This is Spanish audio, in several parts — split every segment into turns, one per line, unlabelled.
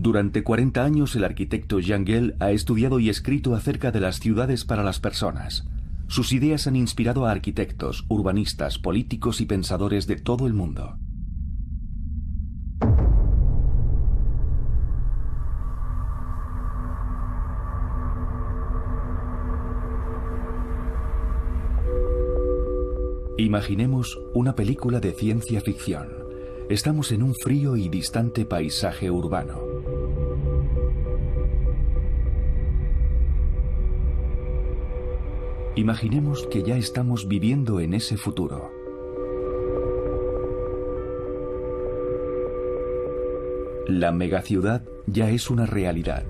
Durante 40 años el arquitecto Jan Gehl ha estudiado y escrito acerca de las ciudades para las personas. Sus ideas han inspirado a arquitectos, urbanistas, políticos y pensadores de todo el mundo. Imaginemos una película de ciencia ficción. Estamos en un frío y distante paisaje urbano. Imaginemos que ya estamos viviendo en ese futuro. La megaciudad ya es una realidad.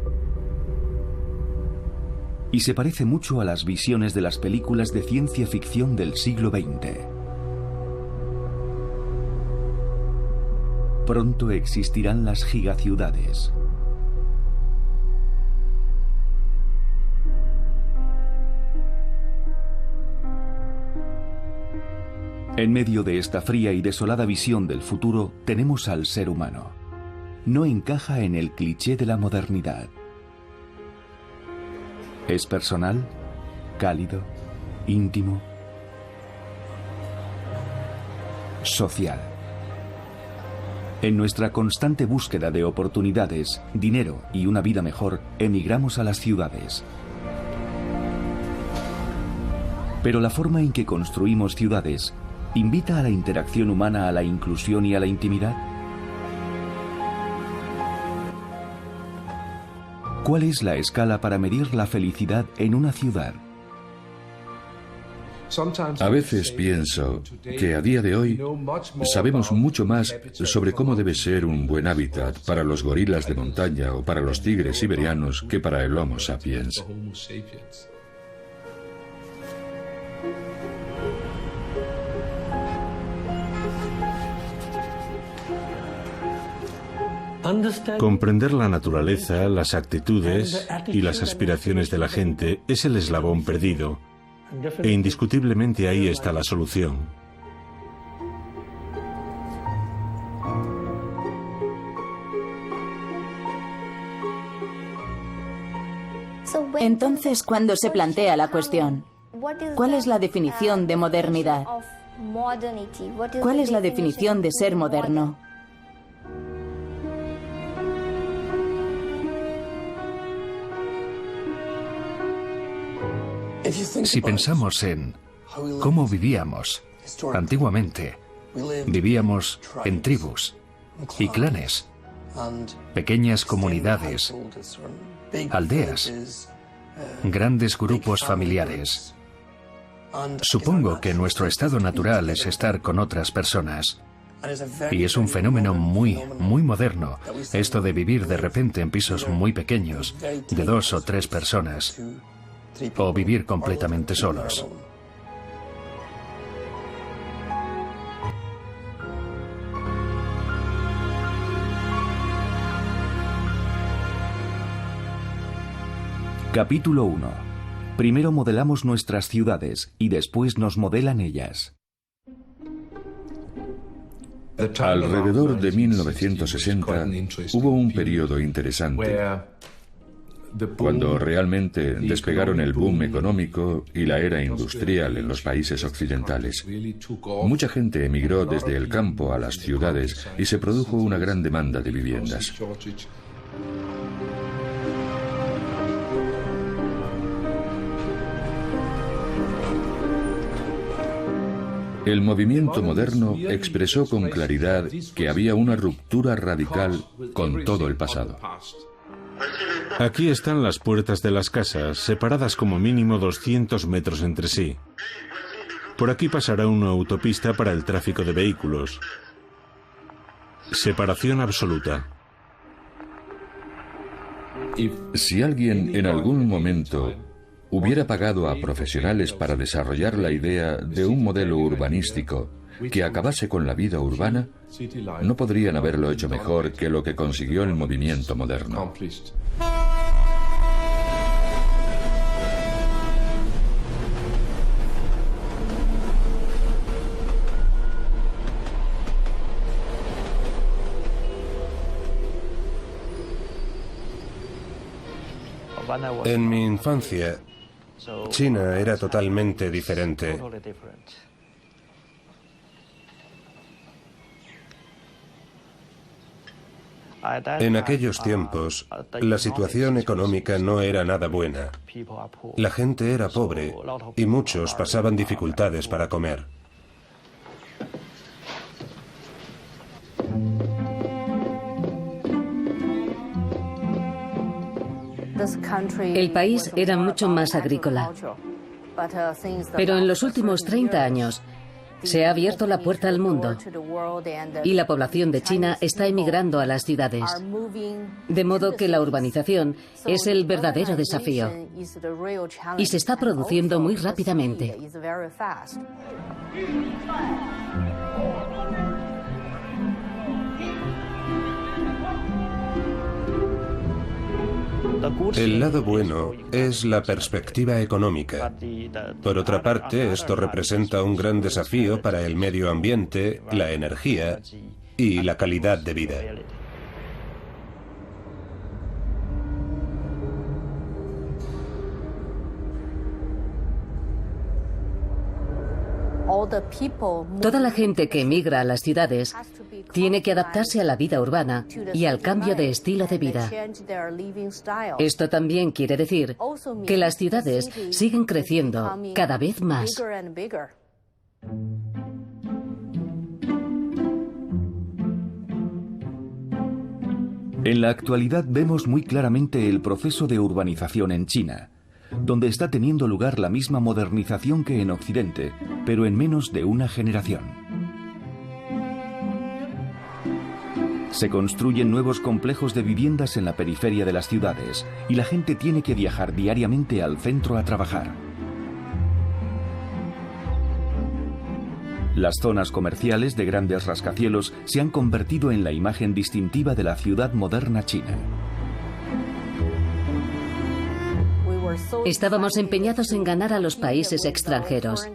Y se parece mucho a las visiones de las películas de ciencia ficción del siglo XX. Pronto existirán las gigaciudades. En medio de esta fría y desolada visión del futuro tenemos al ser humano. No encaja en el cliché de la modernidad. Es personal, cálido, íntimo, social. En nuestra constante búsqueda de oportunidades, dinero y una vida mejor, emigramos a las ciudades. Pero la forma en que construimos ciudades invita a la interacción humana, a la inclusión y a la intimidad. ¿Cuál es la escala para medir la felicidad en una ciudad?
A veces pienso que a día de hoy sabemos mucho más sobre cómo debe ser un buen hábitat para los gorilas de montaña o para los tigres siberianos que para el Homo sapiens.
Comprender la naturaleza, las actitudes y las aspiraciones de la gente es el eslabón perdido, e indiscutiblemente ahí está la solución.
Entonces, cuando se plantea la cuestión, ¿cuál es la definición de modernidad? ¿Cuál es la definición de ser moderno?
Si pensamos en cómo vivíamos antiguamente, vivíamos en tribus y clanes, pequeñas comunidades, aldeas, grandes grupos familiares. Supongo que nuestro estado natural es estar con otras personas. Y es un fenómeno muy moderno, esto de vivir de repente en pisos muy pequeños, de 2 o 3 personas. O vivir completamente solos.
Capítulo 1. Primero modelamos nuestras ciudades y después nos modelan ellas.
Alrededor de 1960 hubo un periodo interesante, cuando realmente despegaron el boom económico y la era industrial en los países occidentales. Mucha gente emigró desde el campo a las ciudades y se produjo una gran demanda de viviendas. El movimiento moderno expresó con claridad que había una ruptura radical con todo el pasado.
Aquí están las puertas de las casas, separadas como mínimo 200 metros entre sí. Por aquí pasará una autopista para el tráfico de vehículos. Separación absoluta.
Si alguien en algún momento hubiera pagado a profesionales para desarrollar la idea de un modelo urbanístico que acabase con la vida urbana, no podrían haberlo hecho mejor que lo que consiguió el movimiento moderno.
En mi infancia, China era totalmente diferente. En aquellos tiempos, la situación económica no era nada buena. La gente era pobre y muchos pasaban dificultades para comer.
El país era mucho más agrícola. Pero en los últimos 30 años se ha abierto la puerta al mundo y la población de China está emigrando a las ciudades. De modo que la urbanización es el verdadero desafío y se está produciendo muy rápidamente.
El lado bueno es la perspectiva económica. Por otra parte, esto representa un gran desafío para el medio ambiente, la energía y la calidad de vida.
Toda la gente que emigra a las ciudades tiene que adaptarse a la vida urbana y al cambio de estilo de vida. Esto también quiere decir que las ciudades siguen creciendo cada vez más.
En la actualidad vemos muy claramente el proceso de urbanización en China, donde está teniendo lugar la misma modernización que en Occidente, pero en menos de una generación. Se construyen nuevos complejos de viviendas en la periferia de las ciudades y la gente tiene que viajar diariamente al centro a trabajar. Las zonas comerciales de grandes rascacielos se han convertido en la imagen distintiva de la ciudad moderna china.
Estábamos empeñados en ganar a los países extranjeros.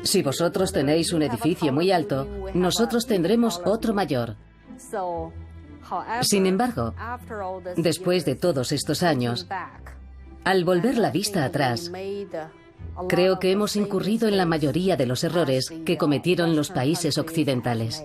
Si vosotros tenéis un edificio muy alto, nosotros tendremos otro mayor. Sin embargo, después de todos estos años, al volver la vista atrás, creo que hemos incurrido en la mayoría de los errores que cometieron los países occidentales.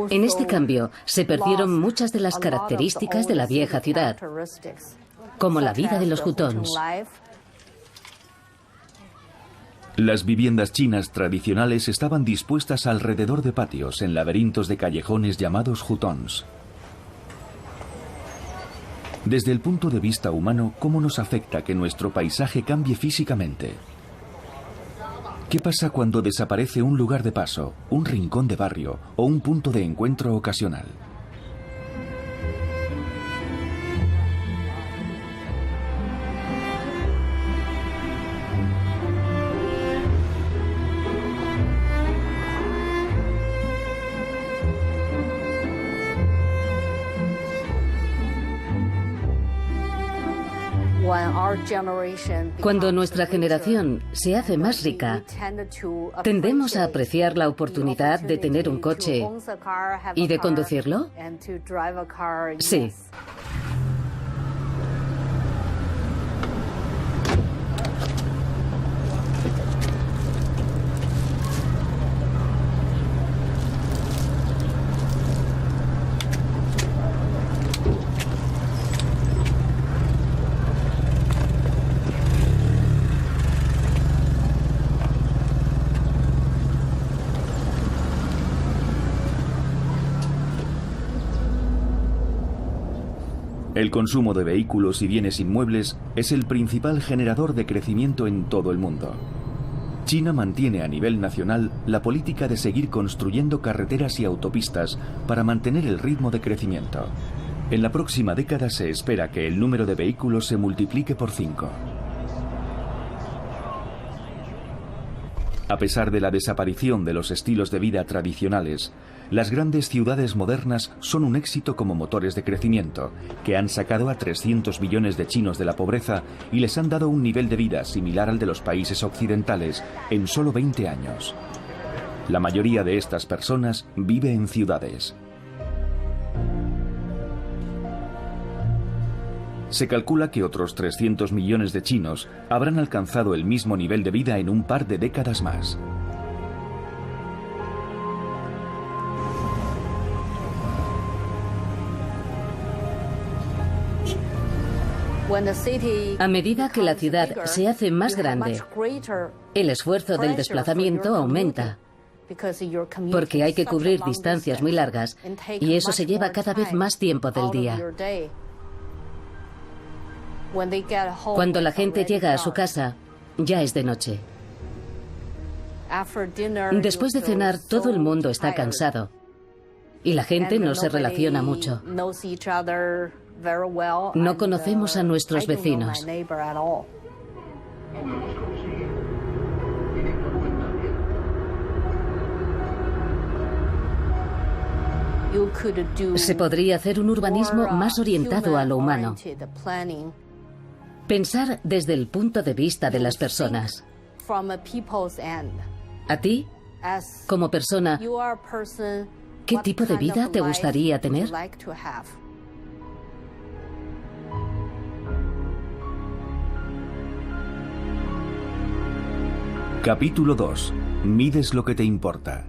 En este cambio se perdieron muchas de las características de la vieja ciudad, como la vida de los hutongs.
Las viviendas chinas tradicionales estaban dispuestas alrededor de patios en laberintos de callejones llamados hutongs. Desde el punto de vista humano, ¿cómo nos afecta que nuestro paisaje cambie físicamente? ¿Qué pasa cuando desaparece un lugar de paso, un rincón de barrio o un punto de encuentro ocasional?
Cuando nuestra generación se hace más rica, tendemos a apreciar la oportunidad de tener un coche y de conducirlo. Sí.
El consumo de vehículos y bienes inmuebles es el principal generador de crecimiento en todo el mundo. China mantiene a nivel nacional la política de seguir construyendo carreteras y autopistas para mantener el ritmo de crecimiento. En la próxima década se espera que el número de vehículos se multiplique por 5. A pesar de la desaparición de los estilos de vida tradicionales, las grandes ciudades modernas son un éxito como motores de crecimiento, que han sacado a 300 millones de chinos de la pobreza y les han dado un nivel de vida similar al de los países occidentales en solo 20 años. La mayoría de estas personas vive en ciudades. Se calcula que otros 300 millones de chinos habrán alcanzado el mismo nivel de vida en un par de décadas más.
A medida que la ciudad se hace más grande, el esfuerzo del desplazamiento aumenta, porque hay que cubrir distancias muy largas y eso se lleva cada vez más tiempo del día. Cuando la gente llega a su casa, ya es de noche. Después de cenar, todo el mundo está cansado y la gente no se relaciona mucho. No conocemos a nuestros vecinos. Se podría hacer un urbanismo más orientado a lo humano. Pensar desde el punto de vista de las personas. A ti, como persona, ¿qué tipo de vida te gustaría tener?
Capítulo 2. Mides lo que te importa.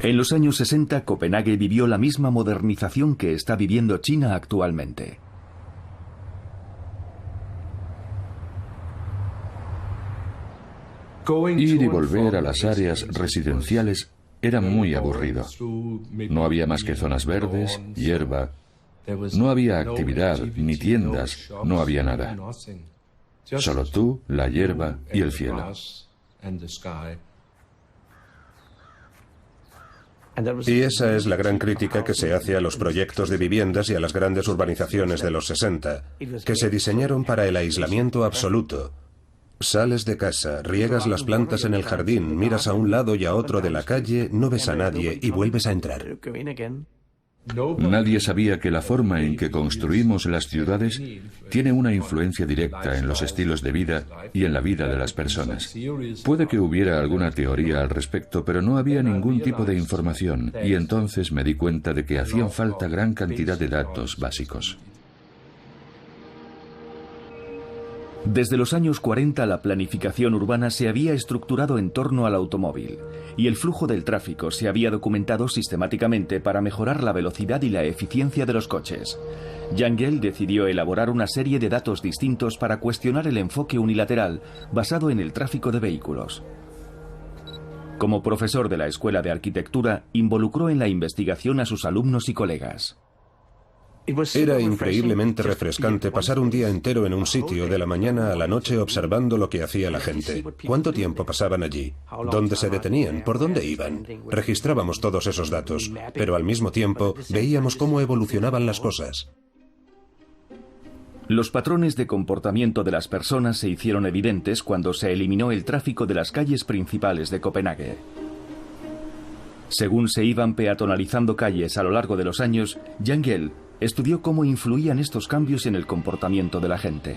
En los años 60, Copenhague vivió la misma modernización que está viviendo China actualmente.
Ir y volver a las áreas residenciales era muy aburrido. No había más que zonas verdes, hierba. No había actividad, ni tiendas, no había nada. Solo tú, la hierba y el cielo.
Y esa es la gran crítica que se hace a los proyectos de viviendas y a las grandes urbanizaciones de los 60, que se diseñaron para el aislamiento absoluto. Sales de casa, riegas las plantas en el jardín, miras a un lado y a otro de la calle, no ves a nadie y vuelves a entrar.
Nadie sabía que la forma en que construimos las ciudades tiene una influencia directa en los estilos de vida y en la vida de las personas. Puede que hubiera alguna teoría al respecto, pero no había ningún tipo de información, y entonces me di cuenta de que hacían falta gran cantidad de datos básicos.
Desde los años 40 la planificación urbana se había estructurado en torno al automóvil y el flujo del tráfico se había documentado sistemáticamente para mejorar la velocidad y la eficiencia de los coches. Yangel decidió elaborar una serie de datos distintos para cuestionar el enfoque unilateral basado en el tráfico de vehículos. Como profesor de la Escuela de Arquitectura, involucró en la investigación a sus alumnos y colegas.
Era increíblemente refrescante pasar un día entero en un sitio de la mañana a la noche observando lo que hacía la gente. ¿Cuánto tiempo pasaban allí? ¿Dónde se detenían? ¿Por dónde iban? Registrábamos todos esos datos, pero al mismo tiempo veíamos cómo evolucionaban las cosas.
Los patrones de comportamiento de las personas se hicieron evidentes cuando se eliminó el tráfico de las calles principales de Copenhague. Según se iban peatonalizando calles a lo largo de los años, Yangel estudió cómo influían estos cambios en el comportamiento de la gente.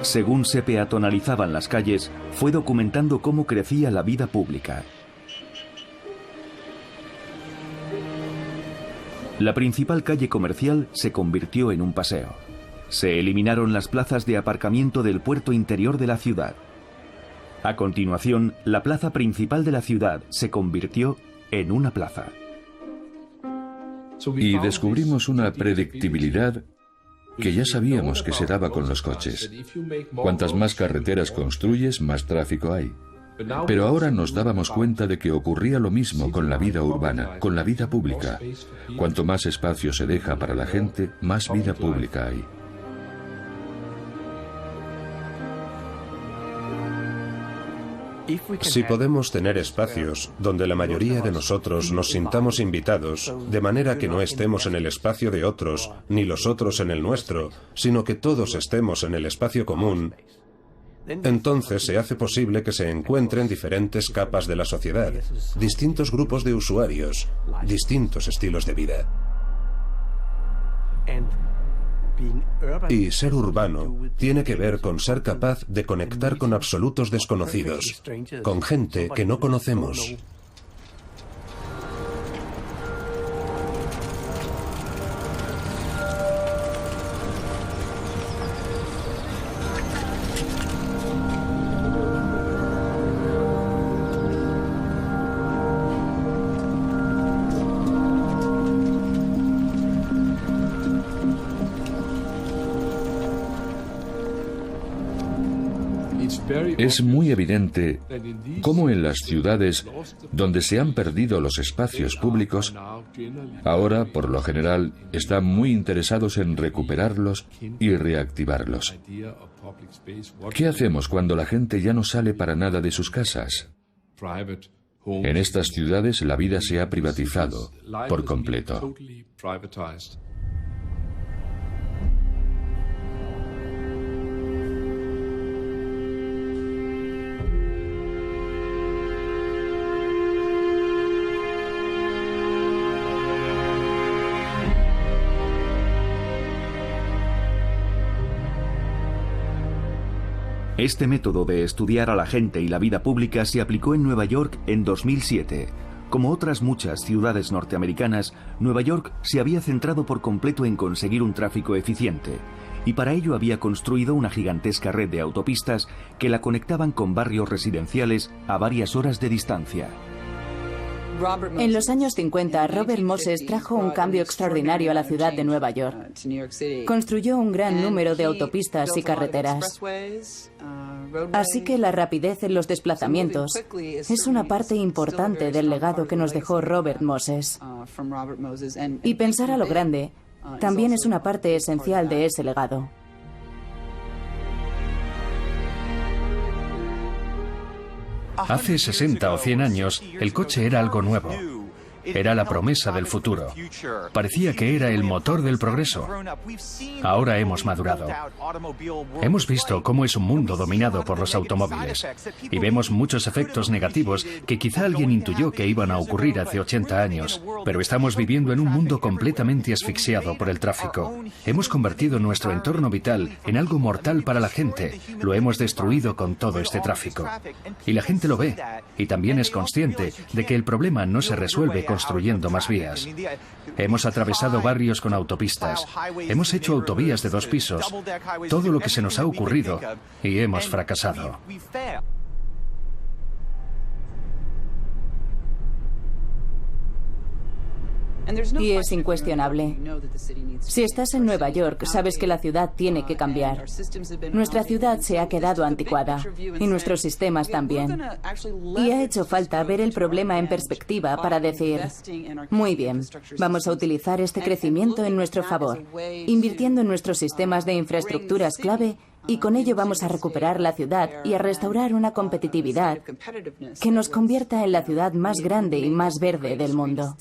Según se peatonalizaban las calles, fue documentando cómo crecía la vida pública. La principal calle comercial se convirtió en un paseo. Se eliminaron las plazas de aparcamiento del puerto interior de la ciudad. A continuación, la plaza principal de la ciudad se convirtió en una plaza.
Y descubrimos una predictibilidad que ya sabíamos que se daba con los coches. Cuantas más carreteras construyes, más tráfico hay. Pero ahora nos dábamos cuenta de que ocurría lo mismo con la vida urbana, con la vida pública. Cuanto más espacio se deja para la gente, más vida pública hay.
Si podemos tener espacios donde la mayoría de nosotros nos sintamos invitados, de manera que no estemos en el espacio de otros, ni los otros en el nuestro, sino que todos estemos en el espacio común, entonces se hace posible que se encuentren diferentes capas de la sociedad, distintos grupos de usuarios, distintos estilos de vida. Y ser urbano tiene que ver con ser capaz de conectar con absolutos desconocidos, con gente que no conocemos.
Es muy evidente cómo en las ciudades donde se han perdido los espacios públicos, ahora, por lo general, están muy interesados en recuperarlos y reactivarlos. ¿Qué hacemos cuando la gente ya no sale para nada de sus casas? En estas ciudades la vida se ha privatizado por completo.
Este método de estudiar a la gente y la vida pública se aplicó en Nueva York en 2007. Como otras muchas ciudades norteamericanas, Nueva York se había centrado por completo en conseguir un tráfico eficiente, y para ello había construido una gigantesca red de autopistas que la conectaban con barrios residenciales a varias horas de distancia.
En los años 50, Robert Moses trajo un cambio extraordinario a la ciudad de Nueva York. Construyó un gran número de autopistas y carreteras. Así que la rapidez en los desplazamientos es una parte importante del legado que nos dejó Robert Moses. Y pensar a lo grande también es una parte esencial de ese legado.
Hace 60 o 100 años, el coche era algo nuevo. Era la promesa del futuro. Parecía que era el motor del progreso. Ahora hemos madurado. Hemos visto cómo es un mundo dominado por los automóviles. Y vemos muchos efectos negativos que quizá alguien intuyó que iban a ocurrir hace 80 años. Pero estamos viviendo en un mundo completamente asfixiado por el tráfico. Hemos convertido nuestro entorno vital en algo mortal para la gente. Lo hemos destruido con todo este tráfico. Y la gente lo ve. Y también es consciente de que el problema no se resuelve construyendo más vías. Hemos atravesado barrios con autopistas. Hemos hecho autovías de 2 pisos. Todo lo que se nos ha ocurrido y hemos fracasado.
Y es incuestionable. Si estás en Nueva York, sabes que la ciudad tiene que cambiar. Nuestra ciudad se ha quedado anticuada, y nuestros sistemas también. Y ha hecho falta ver el problema en perspectiva para decir, muy bien, vamos a utilizar este crecimiento en nuestro favor, invirtiendo en nuestros sistemas de infraestructuras clave, y con ello vamos a recuperar la ciudad y a restaurar una competitividad que nos convierta en la ciudad más grande y más verde del mundo.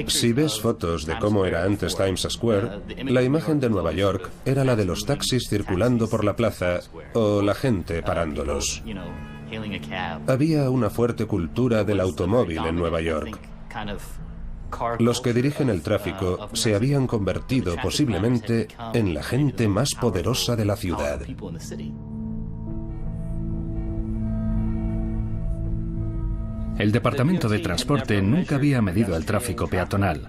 Si ves fotos de cómo era antes Times Square, la imagen de Nueva York era la de los taxis circulando por la plaza o la gente parándolos. Había una fuerte cultura del automóvil en Nueva York. Los que dirigen el tráfico se habían convertido posiblemente en la gente más poderosa de la ciudad.
El Departamento de Transporte nunca había medido el tráfico peatonal.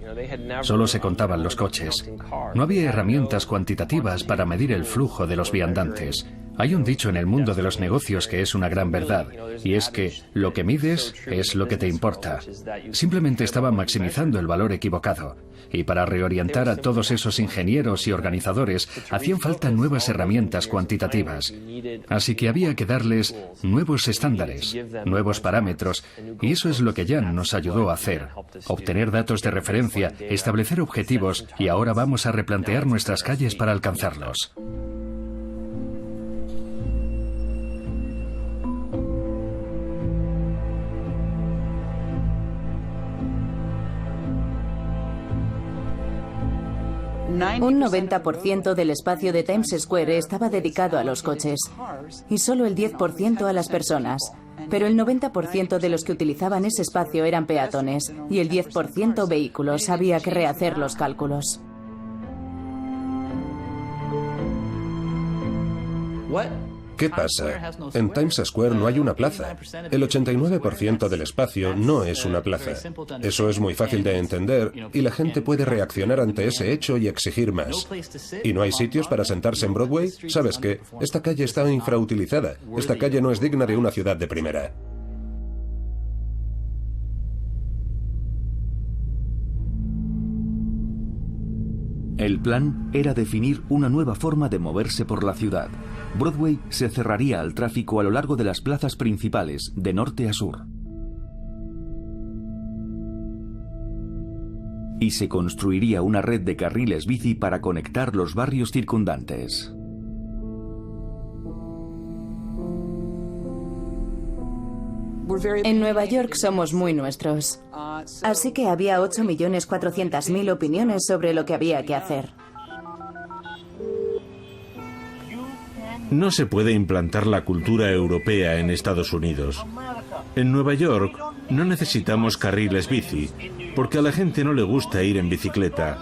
Solo se contaban los coches. No había herramientas cuantitativas para medir el flujo de los viandantes. Hay un dicho en el mundo de los negocios que es una gran verdad, y es que lo que mides es lo que te importa. Simplemente estaban maximizando el valor equivocado, y para reorientar a todos esos ingenieros y organizadores hacían falta nuevas herramientas cuantitativas. Así que había que darles nuevos estándares, nuevos parámetros, y eso es lo que Jan nos ayudó a hacer. Obtener datos de referencia, establecer objetivos, y ahora vamos a replantear nuestras calles para alcanzarlos.
Un 90% del espacio de Times Square estaba dedicado a los coches y solo el 10% a las personas. Pero el 90% de los que utilizaban ese espacio eran peatones y el 10% vehículos. Había que rehacer los cálculos.
¿Qué pasa? En Times Square no hay una plaza. El 89% del espacio no es una plaza. Eso es muy fácil de entender y la gente puede reaccionar ante ese hecho y exigir más. ¿Y no hay sitios para sentarse en Broadway? ¿Sabes qué? Esta calle está infrautilizada. Esta calle no es digna de una ciudad de primera.
El plan era definir una nueva forma de moverse por la ciudad. Broadway se cerraría al tráfico a lo largo de las plazas principales, de norte a sur. Y se construiría una red de carriles bici para conectar los barrios circundantes.
En Nueva York somos muy nuestros. Así que había 8.400.000 opiniones sobre lo que había que hacer.
No se puede implantar la cultura europea en Estados Unidos. En Nueva York no necesitamos carriles bici, porque a la gente no le gusta ir en bicicleta.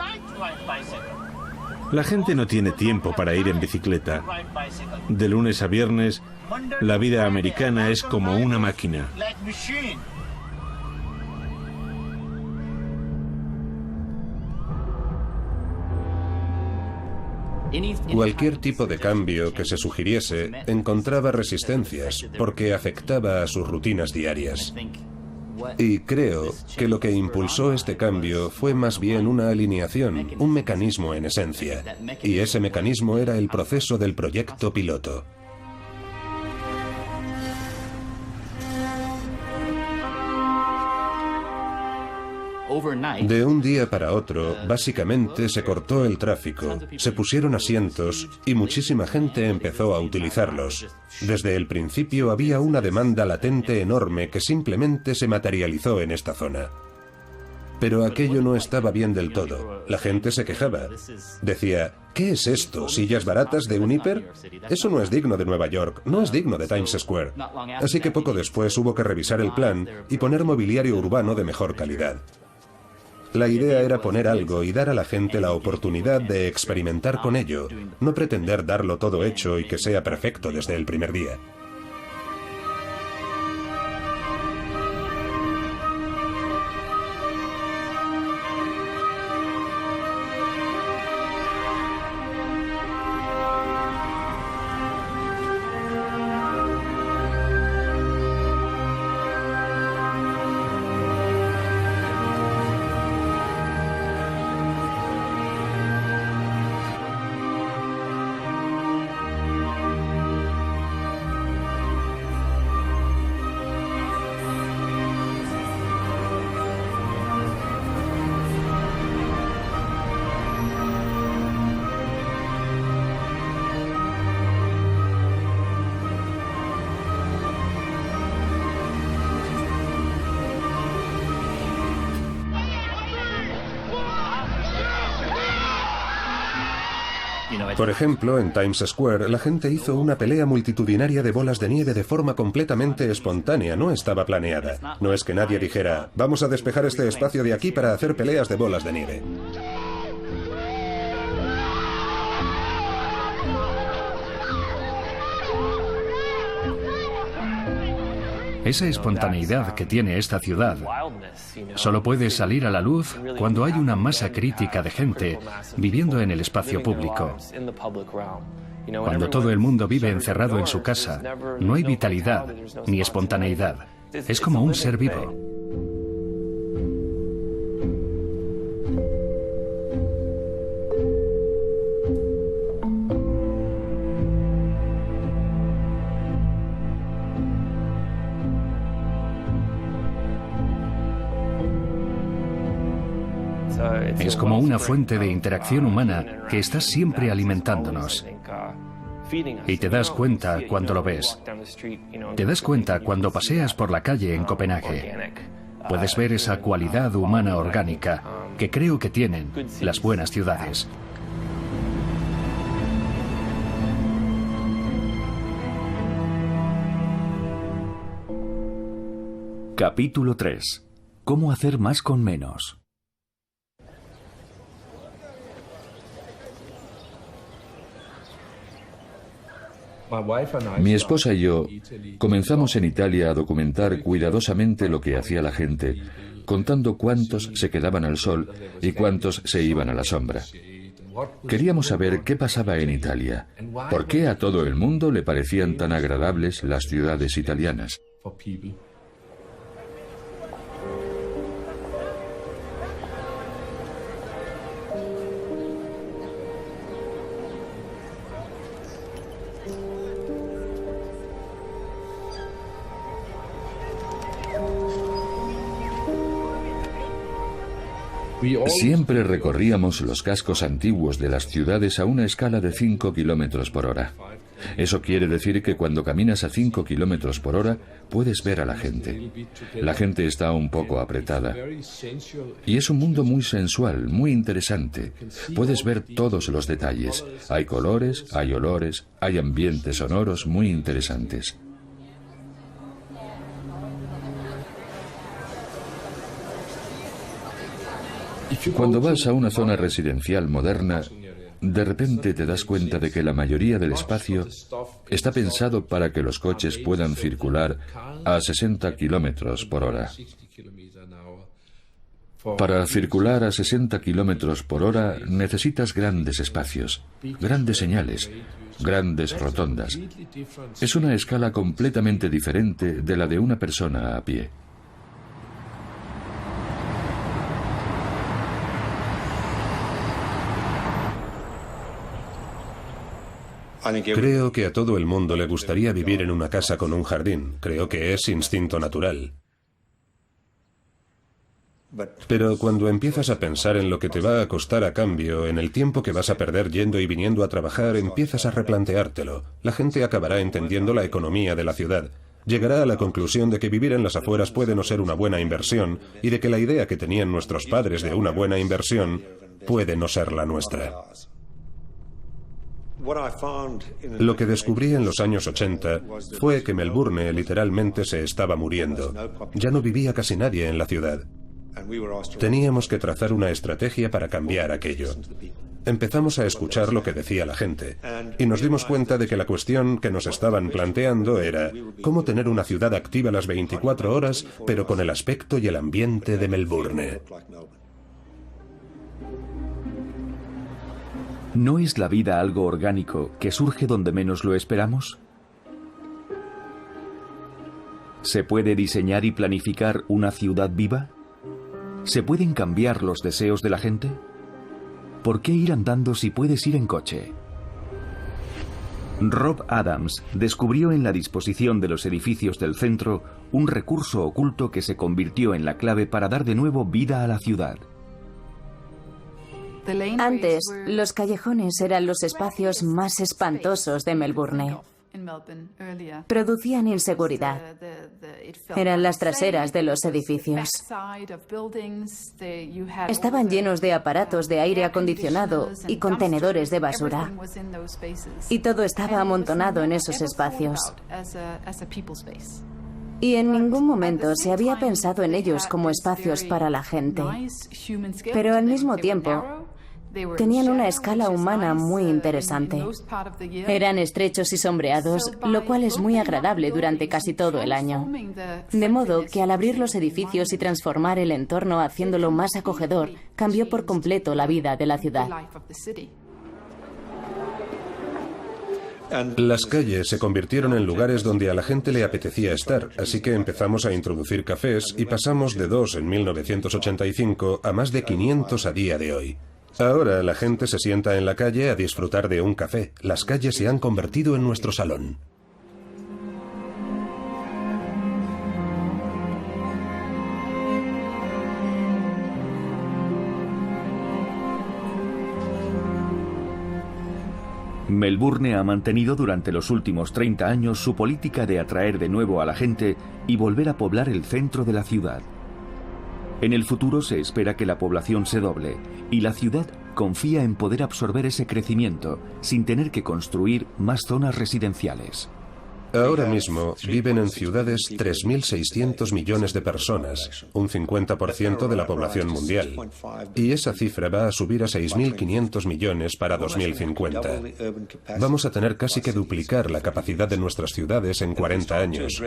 La gente no tiene tiempo para ir en bicicleta. De lunes a viernes, la vida americana es como una máquina.
Cualquier tipo de cambio que se sugiriese encontraba resistencias porque afectaba a sus rutinas diarias. Y creo que lo que impulsó este cambio fue más bien una alineación, un mecanismo en esencia. Y ese mecanismo era el proceso del proyecto piloto. De un día para otro, básicamente se cortó el tráfico, se pusieron asientos y muchísima gente empezó a utilizarlos. Desde el principio había una demanda latente enorme que simplemente se materializó en esta zona. Pero aquello no estaba bien del todo. La gente se quejaba. Decía, ¿qué es esto? ¿Sillas baratas de un hiper? Eso no es digno de Nueva York, no es digno de Times Square. Así que poco después hubo que revisar el plan y poner mobiliario urbano de mejor calidad. La idea era poner algo y dar a la gente la oportunidad de experimentar con ello, no pretender darlo todo hecho y que sea perfecto desde el primer día. Por ejemplo, en Times Square, la gente hizo una pelea multitudinaria de bolas de nieve de forma completamente espontánea, no estaba planeada. No es que nadie dijera, vamos a despejar este espacio de aquí para hacer peleas de bolas de nieve.
Esa espontaneidad que tiene esta ciudad solo puede salir a la luz cuando hay una masa crítica de gente viviendo en el espacio público. Cuando todo el mundo vive encerrado en su casa, no hay vitalidad ni espontaneidad. Es como un ser vivo. Es como una fuente de interacción humana que está siempre alimentándonos. Y te das cuenta cuando lo ves. Te das cuenta cuando paseas por la calle en Copenhague. Puedes ver esa cualidad humana orgánica que creo que tienen las buenas ciudades.
Capítulo 3. ¿Cómo hacer más con menos?
Mi esposa y yo comenzamos en Italia a documentar cuidadosamente lo que hacía la gente, contando cuántos se quedaban al sol y cuántos se iban a la sombra. Queríamos saber qué pasaba en Italia, por qué a todo el mundo le parecían tan agradables las ciudades italianas. Siempre recorríamos los cascos antiguos de las ciudades a una escala de 5 kilómetros por hora. Eso quiere decir que cuando caminas a 5 kilómetros por hora puedes ver a la gente. La gente está un poco apretada. Y es un mundo muy sensual, muy interesante. Puedes ver todos los detalles. Hay colores, hay olores, hay ambientes sonoros muy interesantes. Cuando vas a una zona residencial moderna, de repente te das cuenta de que la mayoría del espacio está pensado para que los coches puedan circular a 60 kilómetros por hora. Para circular a 60 kilómetros por hora necesitas grandes espacios, grandes señales, grandes rotondas. Es una escala completamente diferente de la de una persona a pie.
Creo que a todo el mundo le gustaría vivir en una casa con un jardín. Creo que es instinto natural. Pero cuando empiezas a pensar en lo que te va a costar a cambio, en el tiempo que vas a perder yendo y viniendo a trabajar, empiezas a replanteártelo. La gente acabará entendiendo la economía de la ciudad. Llegará a la conclusión de que vivir en las afueras puede no ser una buena inversión y de que la idea que tenían nuestros padres de una buena inversión puede no ser la nuestra. Lo que descubrí en los años 80 fue que Melbourne literalmente se estaba muriendo. Ya no vivía casi nadie en la ciudad. Teníamos que trazar una estrategia para cambiar aquello. Empezamos a escuchar lo que decía la gente y nos dimos cuenta de que la cuestión que nos estaban planteando era cómo tener una ciudad activa las 24 horas, pero con el aspecto y el ambiente de Melbourne.
¿No es la vida algo orgánico que surge donde menos lo esperamos? ¿Se puede diseñar y planificar una ciudad viva? ¿Se pueden cambiar los deseos de la gente? ¿Por qué ir andando si puedes ir en coche? Rob Adams descubrió en la disposición de los edificios del centro un recurso oculto que se convirtió en la clave para dar de nuevo vida a la ciudad.
Antes, los callejones eran los espacios más espantosos de Melbourne. Producían inseguridad. Eran las traseras de los edificios. Estaban llenos de aparatos de aire acondicionado y contenedores de basura. Y todo estaba amontonado en esos espacios. Y en ningún momento se había pensado en ellos como espacios para la gente. Pero al mismo tiempo, tenían una escala humana muy interesante. Eran estrechos y sombreados, lo cual es muy agradable durante casi todo el año. De modo que al abrir los edificios y transformar el entorno haciéndolo más acogedor, cambió por completo la vida de la ciudad.
Las calles se convirtieron en lugares donde a la gente le apetecía estar, así que empezamos a introducir cafés y pasamos de 2 en 1985 a más de 500 a día de hoy. Ahora la gente se sienta en la calle a disfrutar de un café. Las calles se han convertido en nuestro salón.
Melbourne ha mantenido durante los últimos 30 años su política de atraer de nuevo a la gente y volver a poblar el centro de la ciudad. En el futuro se espera que la población se doble y la ciudad confía en poder absorber ese crecimiento sin tener que construir más zonas residenciales.
Ahora mismo viven en ciudades 3.600 millones de personas, un 50% de la población mundial. Y esa cifra va a subir a 6.500 millones para 2050. Vamos a tener casi que duplicar la capacidad de nuestras ciudades en 40 años.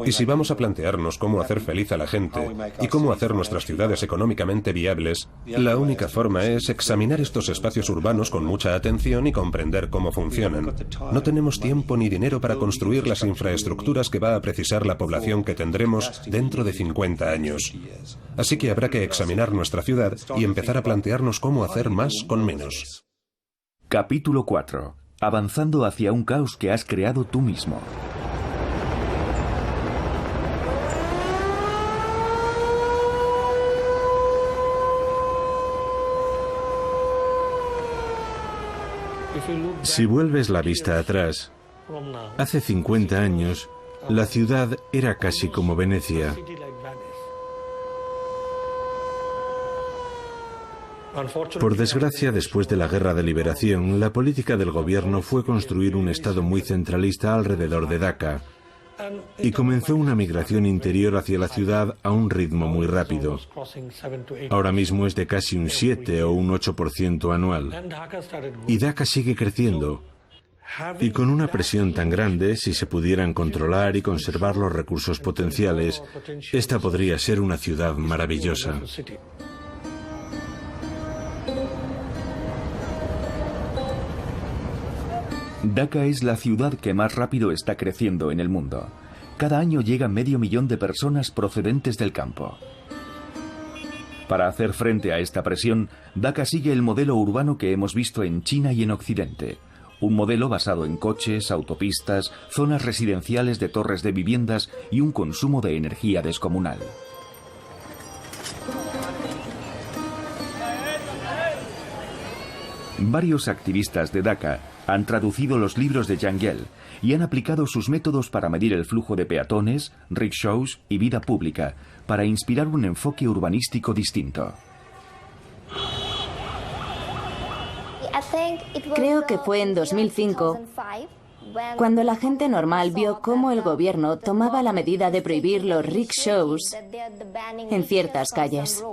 Y si vamos a plantearnos cómo hacer feliz a la gente y cómo hacer nuestras ciudades económicamente viables, la única forma es examinar estos espacios urbanos con mucha atención y comprender cómo funcionan. No tenemos tiempo ni dinero para construir las infraestructuras que va a precisar la población que tendremos dentro de 50 años. Así que habrá que examinar nuestra ciudad y empezar a plantearnos cómo hacer más con menos.
Capítulo 4. Avanzando hacia un caos que has creado tú mismo.
Si vuelves la vista atrás, hace 50 años, la ciudad era casi como Venecia. Por desgracia, después de la Guerra de Liberación, la política del gobierno fue construir un estado muy centralista alrededor de Daca y comenzó una migración interior hacia la ciudad a un ritmo muy rápido. Ahora mismo es de casi un 7 o un 8% anual. Y Daca sigue creciendo. Y con una presión tan grande, si se pudieran controlar y conservar los recursos potenciales, esta podría ser una ciudad maravillosa.
Daca es la ciudad que más rápido está creciendo en el mundo. Cada año llega 500.000 de personas procedentes del campo. Para hacer frente a esta presión, Daca sigue el modelo urbano que hemos visto en China y en Occidente. Un modelo basado en coches, autopistas, zonas residenciales de torres de viviendas y un consumo de energía descomunal. Varios activistas de Daca han traducido los libros de Jangel y han aplicado sus métodos para medir el flujo de peatones, rickshaws y vida pública, para inspirar un enfoque urbanístico distinto.
Creo que fue en 2005 cuando la gente normal vio cómo el gobierno tomaba la medida de prohibir los rickshaws en ciertas calles.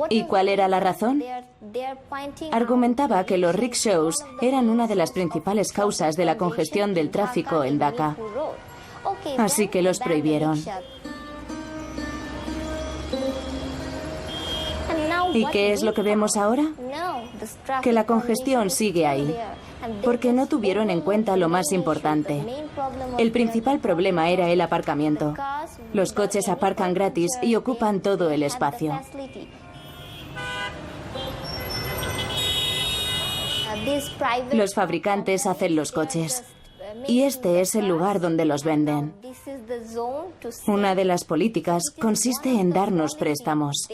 ¿Y cuál era la razón? Argumentaba que los rickshaws eran una de las principales causas de la congestión del tráfico en Daca. Así que los prohibieron. ¿Y qué es lo que vemos ahora? Que la congestión sigue ahí, porque no tuvieron en cuenta lo más importante. El principal problema era el aparcamiento. Los coches aparcan gratis y ocupan todo el espacio. Los fabricantes hacen los coches. Y este es el lugar donde los venden. Una de las políticas consiste en darnos préstamos.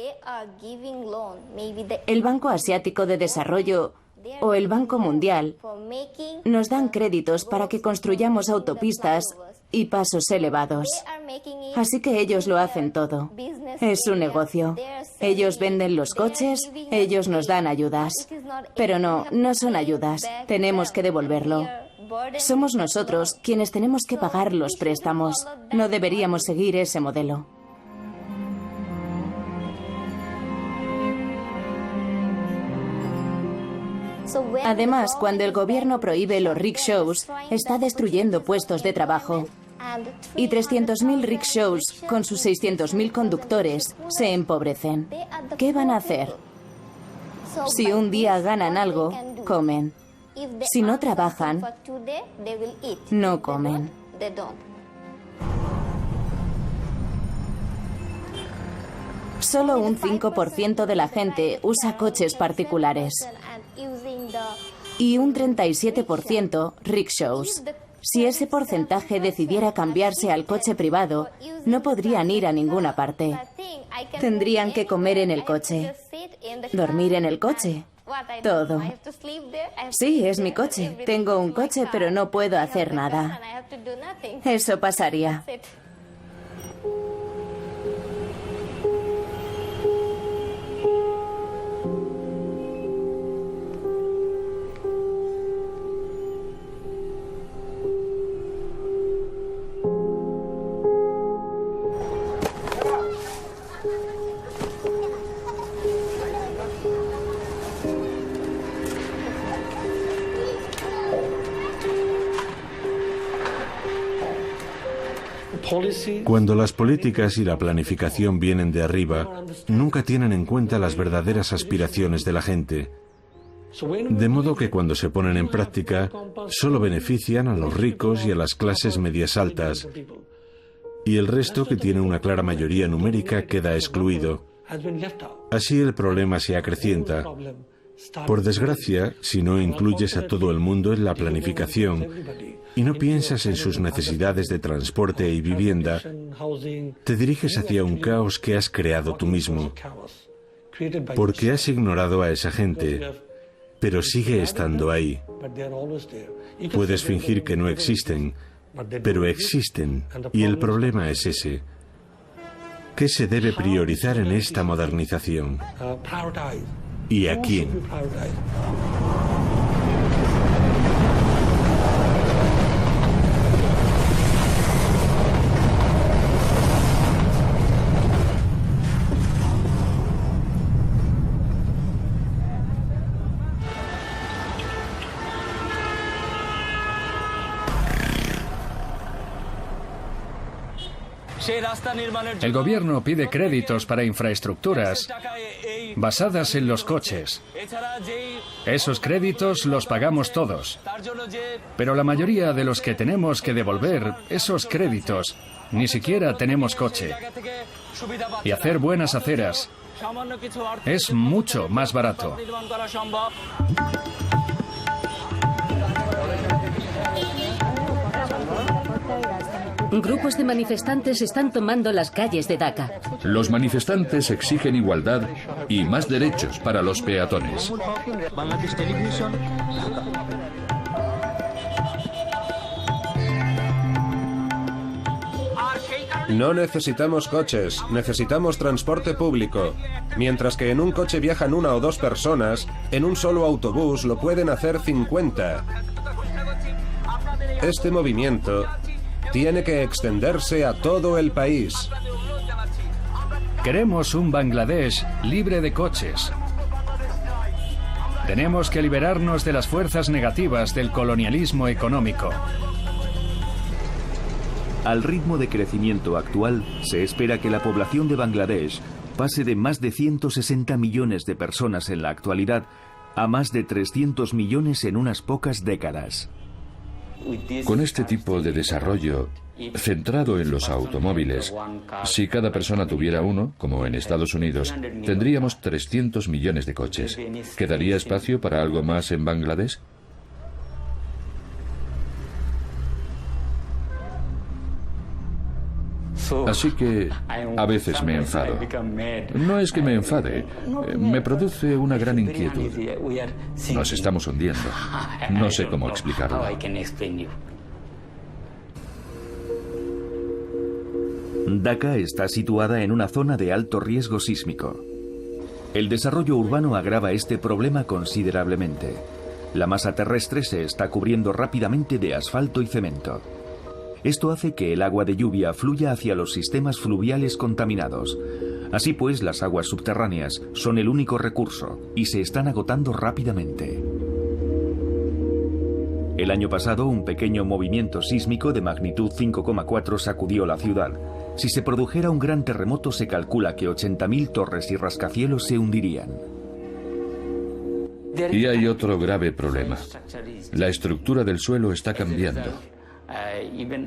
El Banco Asiático de Desarrollo o el Banco Mundial nos dan créditos para que construyamos autopistas y pasos elevados. Así que ellos lo hacen todo. Es su negocio. Ellos venden los coches, ellos nos dan ayudas. Pero no son ayudas. Tenemos que devolverlo. Somos nosotros quienes tenemos que pagar los préstamos. No deberíamos seguir ese modelo. Además, cuando el gobierno prohíbe los rickshaws, está destruyendo puestos de trabajo. Y 300.000 rickshaws, con sus 600.000 conductores, se empobrecen. ¿Qué van a hacer? Si un día ganan algo, comen. Si no trabajan, no comen. Solo un 5% de la gente usa coches particulares y un 37% rickshaws. Si ese porcentaje decidiera cambiarse al coche privado, no podrían ir a ninguna parte. Tendrían que comer en el coche, dormir en el coche, todo. Sí, es mi coche. Tengo un coche, pero no puedo hacer nada. Eso pasaría.
Cuando las políticas y la planificación vienen de arriba, nunca tienen en cuenta las verdaderas aspiraciones de la gente. De modo que cuando se ponen en práctica, solo benefician a los ricos y a las clases medias altas. Y el resto, que tiene una clara mayoría numérica, queda excluido. Así el problema se acrecienta. Por desgracia, si no incluyes a todo el mundo en la planificación y no piensas en sus necesidades de transporte y vivienda, te diriges hacia un caos que has creado tú mismo, porque has ignorado a esa gente, pero sigue estando ahí. Puedes fingir que no existen, pero existen, y el problema es ese. ¿Qué se debe priorizar en esta modernización? ¿Y a quién?
El gobierno pide créditos para infraestructuras basadas en los coches. Esos créditos los pagamos todos. Pero la mayoría de los que tenemos que devolver esos créditos ni siquiera tenemos coche. Y hacer buenas aceras es mucho más barato.
Grupos de manifestantes están tomando las calles de Dhaka.
Los manifestantes exigen igualdad y más derechos para los peatones.
No necesitamos coches, necesitamos transporte público. Mientras que en un coche viajan 1 o 2 personas, en un solo autobús lo pueden hacer 50. Este movimiento tiene que extenderse a todo el país.
Queremos un Bangladesh libre de coches. Tenemos que liberarnos de las fuerzas negativas del colonialismo económico.
Al ritmo de crecimiento actual, se espera que la población de Bangladesh pase de más de 160 millones de personas en la actualidad a más de 300 millones en unas pocas décadas.
Con este tipo de desarrollo, centrado en los automóviles, si cada persona tuviera uno, como en Estados Unidos, tendríamos 300 millones de coches. ¿Quedaría espacio para algo más en Bangladesh? Así que a veces me enfado. No es que me enfade, me produce una gran inquietud. Nos estamos hundiendo. No sé cómo explicarlo.
Dhaka está situada en una zona de alto riesgo sísmico. El desarrollo urbano agrava este problema considerablemente. La masa terrestre se está cubriendo rápidamente de asfalto y cemento. Esto hace que el agua de lluvia fluya hacia los sistemas fluviales contaminados. Así pues, las aguas subterráneas son el único recurso y se están agotando rápidamente. El año pasado, un pequeño movimiento sísmico de magnitud 5,4 sacudió la ciudad. Si se produjera un gran terremoto, se calcula que 80.000 torres y rascacielos se hundirían.
Y hay otro grave problema. La estructura del suelo está cambiando.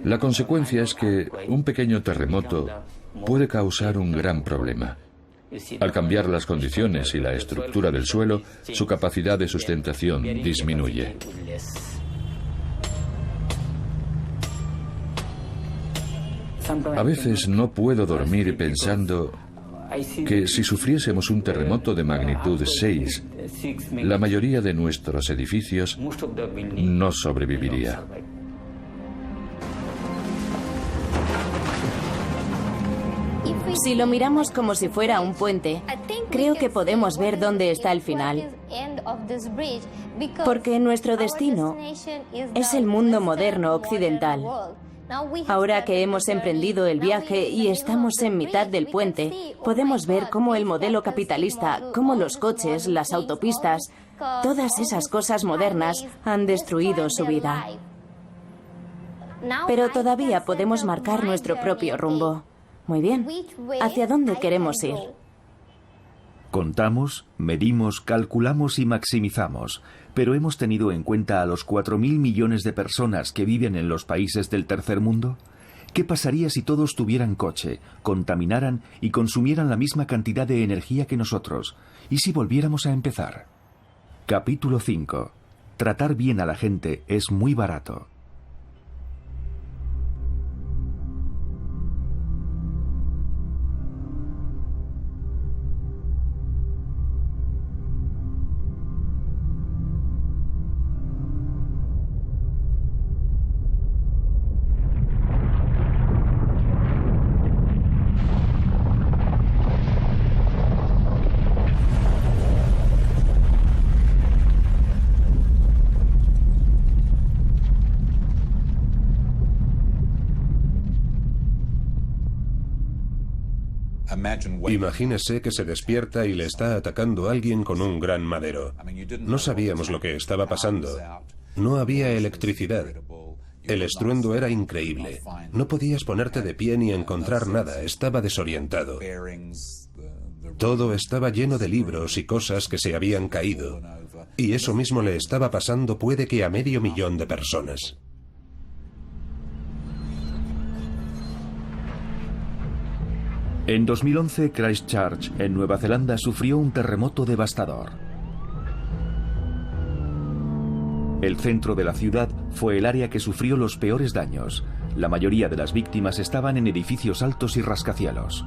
La consecuencia es que un pequeño terremoto puede causar un gran problema. Al cambiar las condiciones y la estructura del suelo, su capacidad de sustentación disminuye. A veces no puedo dormir pensando que si sufriésemos un terremoto de magnitud 6, la mayoría de nuestros edificios no sobreviviría.
Si lo miramos como si fuera un puente, creo que podemos ver dónde está el final. Porque nuestro destino es el mundo moderno occidental. Ahora que hemos emprendido el viaje y estamos en mitad del puente, podemos ver cómo el modelo capitalista, cómo los coches, las autopistas, todas esas cosas modernas han destruido su vida. Pero todavía podemos marcar nuestro propio rumbo. Muy bien. ¿Hacia dónde queremos ir?
Contamos, medimos, calculamos y maximizamos, pero ¿hemos tenido en cuenta a los 4.000 millones de personas que viven en los países del tercer mundo? ¿Qué pasaría si todos tuvieran coche, contaminaran y consumieran la misma cantidad de energía que nosotros? ¿Y si volviéramos a empezar? Capítulo 5. Tratar bien a la gente es muy barato.
Imagínese que se despierta y le está atacando a alguien con un gran madero. No sabíamos lo que estaba pasando. No había electricidad. El estruendo era increíble. No podías ponerte de pie ni encontrar nada. Estaba desorientado. Todo estaba lleno de libros y cosas que se habían caído. Y eso mismo le estaba pasando puede que a 500.000 de personas.
En 2011, Christchurch, en Nueva Zelanda, sufrió un terremoto devastador. El centro de la ciudad fue el área que sufrió los peores daños. La mayoría de las víctimas estaban en edificios altos y rascacielos.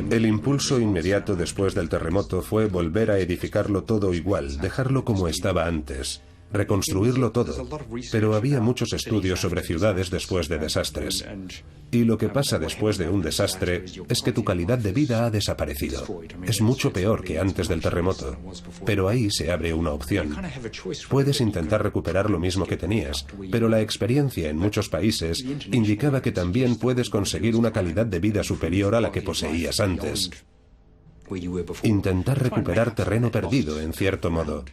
El impulso inmediato después del terremoto fue volver a edificarlo todo igual, dejarlo como estaba antes. Reconstruirlo todo, pero había muchos estudios sobre ciudades después de desastres. Y lo que pasa después de un desastre es que tu calidad de vida ha desaparecido. Es mucho peor que antes del terremoto, pero ahí se abre una opción. Puedes intentar recuperar lo mismo que tenías, pero la experiencia en muchos países indicaba que también puedes conseguir una calidad de vida superior a la que poseías antes. Intentar recuperar terreno perdido, en cierto modo.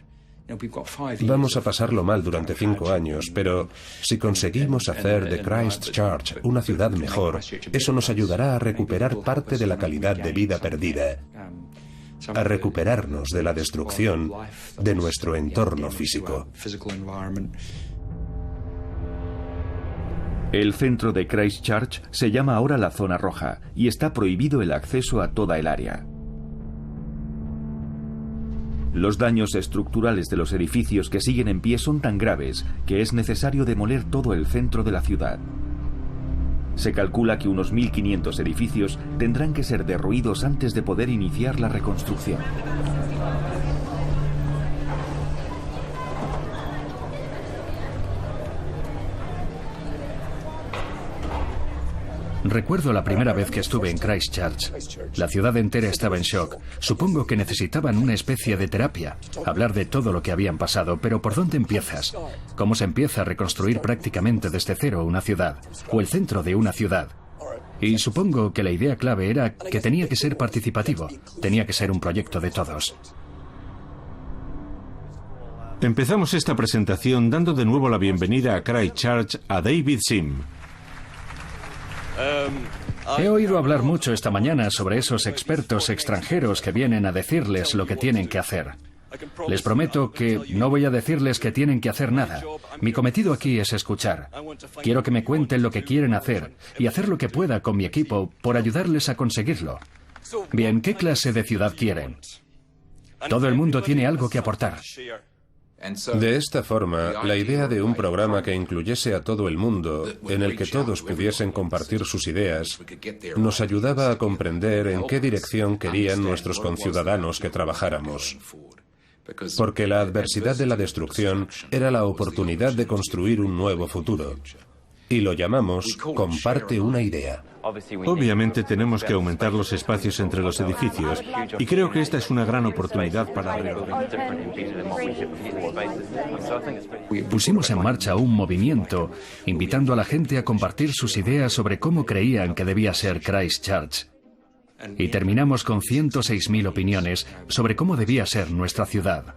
Vamos a pasarlo mal durante 5 años, pero si conseguimos hacer de Christchurch una ciudad mejor, eso nos ayudará a recuperar parte de la calidad de vida perdida, a recuperarnos de la destrucción de nuestro entorno físico.
El centro de Christchurch se llama ahora la Zona Roja y está prohibido el acceso a toda el área. Los daños estructurales de los edificios que siguen en pie son tan graves que es necesario demoler todo el centro de la ciudad. Se calcula que unos 1.500 edificios tendrán que ser derruidos antes de poder iniciar la reconstrucción.
Recuerdo la primera vez que estuve en Christchurch. La ciudad entera estaba en shock. Supongo que necesitaban una especie de terapia. Hablar de todo lo que habían pasado, pero ¿por dónde empiezas? ¿Cómo se empieza a reconstruir prácticamente desde cero una ciudad? O el centro de una ciudad. Y supongo que la idea clave era que tenía que ser participativo. Tenía que ser un proyecto de todos.
Empezamos esta presentación dando de nuevo la bienvenida a Christchurch a David Sim.
He oído hablar mucho esta mañana sobre esos expertos extranjeros que vienen a decirles lo que tienen que hacer. Les prometo que no voy a decirles que tienen que hacer nada. Mi cometido aquí es escuchar. Quiero que me cuenten lo que quieren hacer y hacer lo que pueda con mi equipo por ayudarles a conseguirlo. Bien, ¿qué clase de ciudad quieren? Todo el mundo tiene algo que aportar.
De esta forma, la idea de un programa que incluyese a todo el mundo, en el que todos pudiesen compartir sus ideas, nos ayudaba a comprender en qué dirección querían nuestros conciudadanos que trabajáramos. Porque la adversidad de la destrucción era la oportunidad de construir un nuevo futuro. Y lo llamamos Comparte una idea.
Obviamente tenemos que aumentar los espacios entre los edificios y creo que esta es una gran oportunidad para reorganizar.
Pusimos en marcha un movimiento invitando a la gente a compartir sus ideas sobre cómo creían que debía ser Christchurch. Y terminamos con 106.000 opiniones sobre cómo debía ser nuestra ciudad.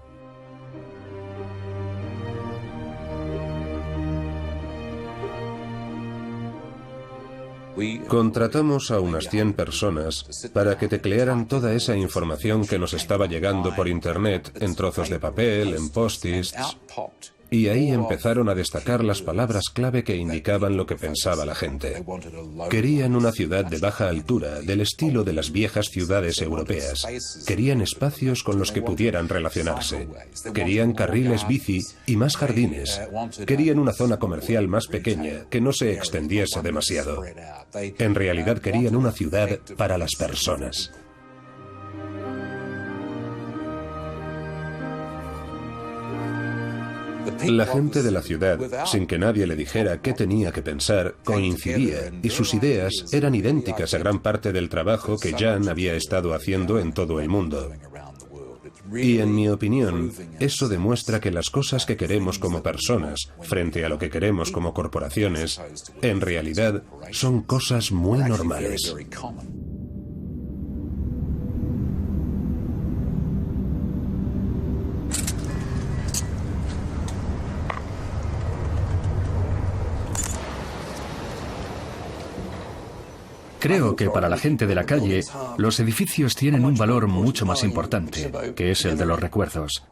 Contratamos a unas 100 personas para que teclearan toda esa información que nos estaba llegando por internet en trozos de papel, en post-its, y ahí empezaron a destacar las palabras clave que indicaban lo que pensaba la gente. Querían una ciudad de baja altura, del estilo de las viejas ciudades europeas. Querían espacios con los que pudieran relacionarse. Querían carriles bici y más jardines. Querían una zona comercial más pequeña, que no se extendiese demasiado. En realidad querían una ciudad para las personas. La gente de la ciudad, sin que nadie le dijera qué tenía que pensar, coincidía y sus ideas eran idénticas a gran parte del trabajo que Jan había estado haciendo en todo el mundo. Y en mi opinión, eso demuestra que las cosas que queremos como personas, frente a lo que queremos como corporaciones, en realidad son cosas muy normales.
Creo que para la gente de la calle, los edificios tienen un valor mucho más importante, que es el de los recuerdos.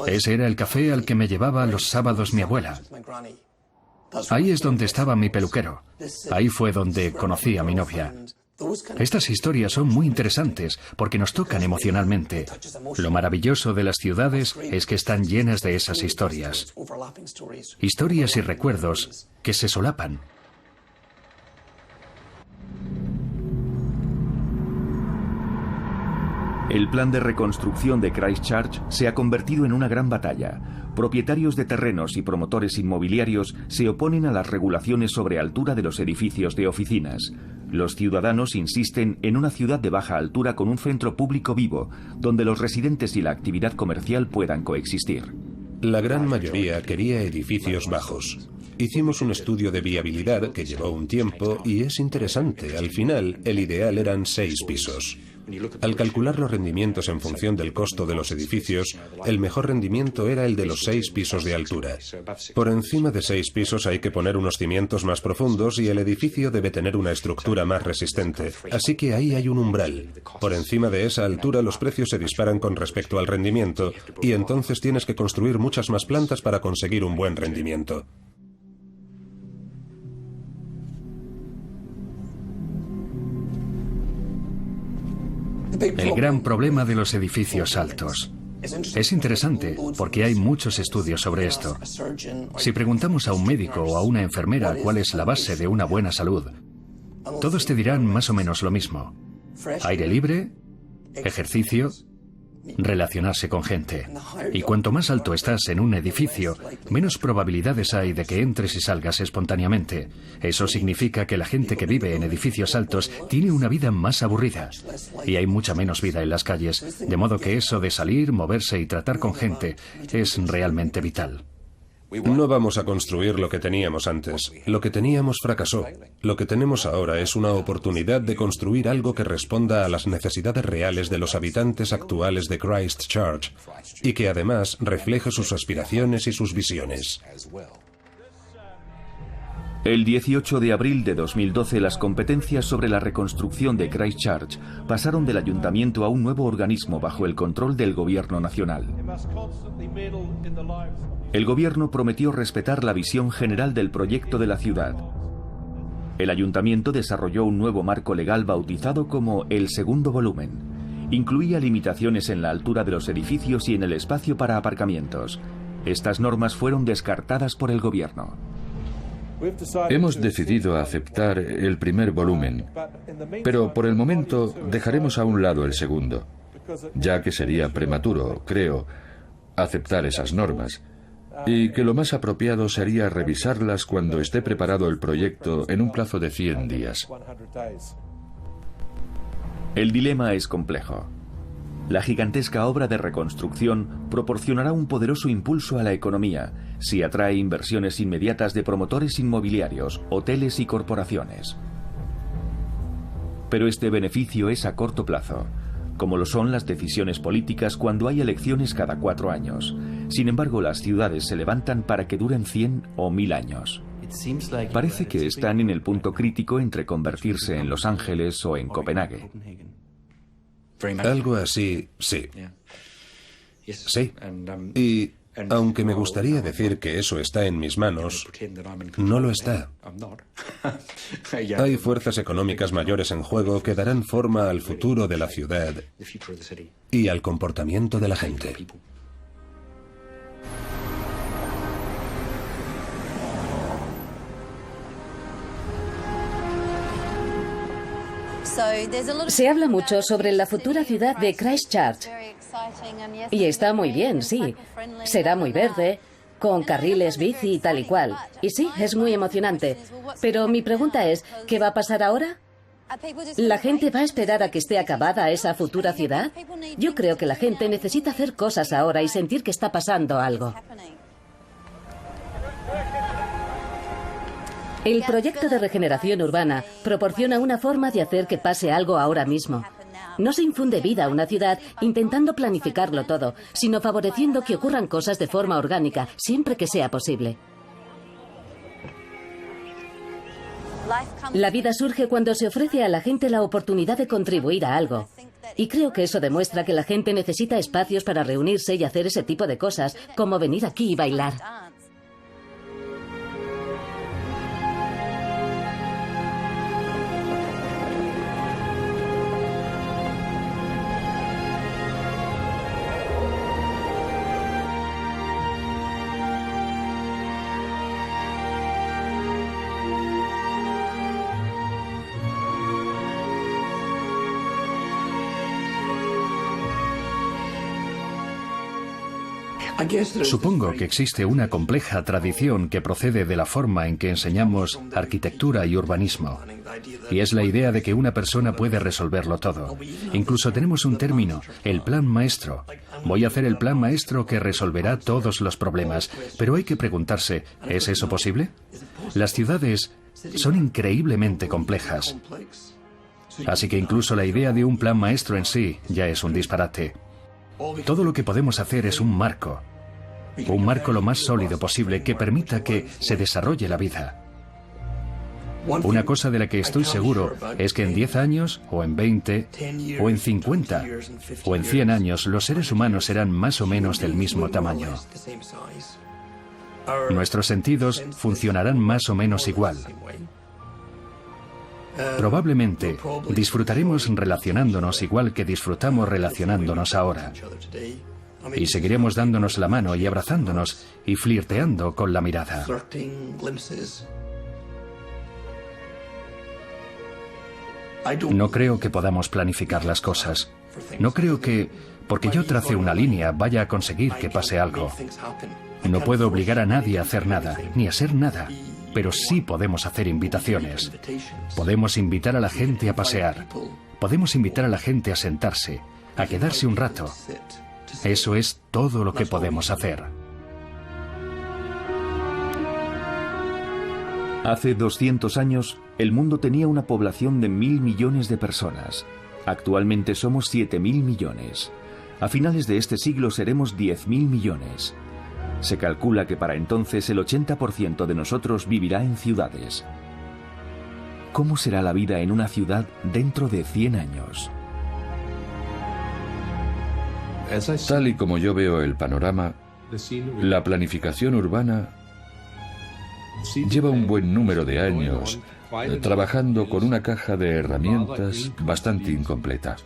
Ese era el café al que me llevaba los sábados mi abuela. Ahí es donde estaba mi peluquero. Ahí fue donde conocí a mi novia. Estas historias son muy interesantes porque nos tocan emocionalmente. Lo maravilloso de las ciudades es que están llenas de esas historias. Historias y recuerdos que se solapan.
El plan de reconstrucción de Christchurch se ha convertido en una gran batalla. Propietarios de terrenos y promotores inmobiliarios se oponen a las regulaciones sobre altura de los edificios de oficinas. Los ciudadanos insisten en una ciudad de baja altura con un centro público vivo, donde los residentes y la actividad comercial puedan coexistir.
La gran mayoría quería edificios bajos. Hicimos un estudio de viabilidad que llevó un tiempo y es interesante. Al final, el ideal eran 6 pisos. Al calcular los rendimientos en función del costo de los edificios, el mejor rendimiento era el de los 6 pisos de altura. Por encima de 6 pisos hay que poner unos cimientos más profundos y el edificio debe tener una estructura más resistente. Así que ahí hay un umbral. Por encima de esa altura los precios se disparan con respecto al rendimiento y entonces tienes que construir muchas más plantas para conseguir un buen rendimiento.
El gran problema de los edificios altos. Es interesante porque hay muchos estudios sobre esto. Si preguntamos a un médico o a una enfermera cuál es la base de una buena salud, todos te dirán más o menos lo mismo. Aire libre, ejercicio, relacionarse con gente. Y cuanto más alto estás en un edificio, menos probabilidades hay de que entres y salgas espontáneamente. Eso significa que la gente que vive en edificios altos tiene una vida más aburrida. Y hay mucha menos vida en las calles, de modo que eso de salir, moverse y tratar con gente es realmente vital.
No vamos a construir lo que teníamos antes. Lo que teníamos fracasó. Lo que tenemos ahora es una oportunidad de construir algo que responda a las necesidades reales de los habitantes actuales de Christchurch y que además refleje sus aspiraciones y sus visiones.
El 18 de abril de 2012, las competencias sobre la reconstrucción de Christchurch pasaron del ayuntamiento a un nuevo organismo bajo el control del gobierno nacional. El gobierno prometió respetar la visión general del proyecto de la ciudad. El ayuntamiento desarrolló un nuevo marco legal bautizado como el segundo volumen. Incluía limitaciones en la altura de los edificios y en el espacio para aparcamientos. Estas normas fueron descartadas por el gobierno.
Hemos decidido aceptar el primer volumen, pero por el momento dejaremos a un lado el segundo, ya que sería prematuro, creo, aceptar esas normas, y que lo más apropiado sería revisarlas cuando esté preparado el proyecto en un plazo de 100 días.
El dilema es complejo. La gigantesca obra de reconstrucción proporcionará un poderoso impulso a la economía si atrae inversiones inmediatas de promotores inmobiliarios, hoteles y corporaciones. Pero este beneficio es a corto plazo, como lo son las decisiones políticas cuando hay elecciones cada 4 años. Sin embargo, las ciudades se levantan para que duren 100 o 1000 años. Parece que están en el punto crítico entre convertirse en Los Ángeles o en Copenhague.
Algo así, sí. Sí. Y aunque me gustaría decir que eso está en mis manos, no lo está. Hay fuerzas económicas mayores en juego que darán forma al futuro de la ciudad y al comportamiento de la gente.
Se habla mucho sobre la futura ciudad de Christchurch. Y está muy bien, sí. Será muy verde, con carriles bici y tal y cual. Y sí, es muy emocionante. Pero mi pregunta es, ¿qué va a pasar ahora? ¿La gente va a esperar a que esté acabada esa futura ciudad? Yo creo que la gente necesita hacer cosas ahora y sentir que está pasando algo. El proyecto de regeneración urbana proporciona una forma de hacer que pase algo ahora mismo. No se infunde vida a una ciudad intentando planificarlo todo, sino favoreciendo que ocurran cosas de forma orgánica, siempre que sea posible. La vida surge cuando se ofrece a la gente la oportunidad de contribuir a algo. Y creo que eso demuestra que la gente necesita espacios para reunirse y hacer ese tipo de cosas, como venir aquí y bailar.
Supongo que existe una compleja tradición que procede de la forma en que enseñamos arquitectura y urbanismo. Y es la idea de que una persona puede resolverlo todo. Incluso tenemos un término, el plan maestro. Voy a hacer el plan maestro que resolverá todos los problemas. Pero hay que preguntarse, ¿es eso posible? Las ciudades son increíblemente complejas. Así que incluso la idea de un plan maestro en sí ya es un disparate. Todo lo que podemos hacer es un marco lo más sólido posible que permita que se desarrolle la vida. Una cosa de la que estoy seguro es que en 10 años, o en 20, o en 50, o en 100 años, los seres humanos serán más o menos del mismo tamaño. Nuestros sentidos funcionarán más o menos igual. Probablemente disfrutaremos relacionándonos igual que disfrutamos relacionándonos ahora. Y seguiremos dándonos la mano y abrazándonos y flirteando con la mirada. No creo que podamos planificar las cosas. No creo que, porque yo trace una línea, vaya a conseguir que pase algo. No puedo obligar a nadie a hacer nada, ni a ser nada. Pero sí podemos hacer invitaciones. Podemos invitar a la gente a pasear. Podemos invitar a la gente a sentarse, a quedarse un rato. Eso es todo lo que podemos hacer.
Hace 200 años, el mundo tenía una población de 1.000 millones de personas. Actualmente somos 7.000 millones. A finales de este siglo seremos 10.000 millones. Se calcula que para entonces el 80% de nosotros vivirá en ciudades. ¿Cómo será la vida en una ciudad dentro de 100 años?
Tal y como yo veo el panorama, la planificación urbana lleva un buen número de años trabajando con una caja de herramientas bastante incompleta.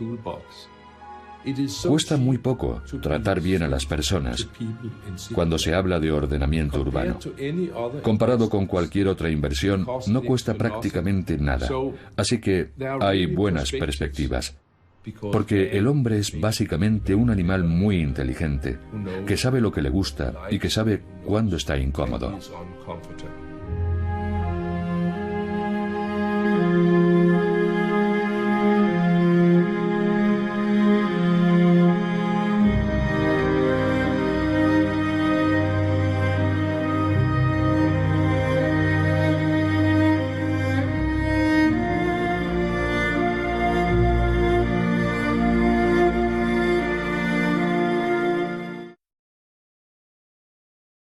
Cuesta muy poco tratar bien a las personas cuando se habla de ordenamiento urbano. Comparado con cualquier otra inversión, no cuesta prácticamente nada. Así que hay buenas perspectivas. Porque el hombre es básicamente un animal muy inteligente, que sabe lo que le gusta y que sabe cuándo está incómodo.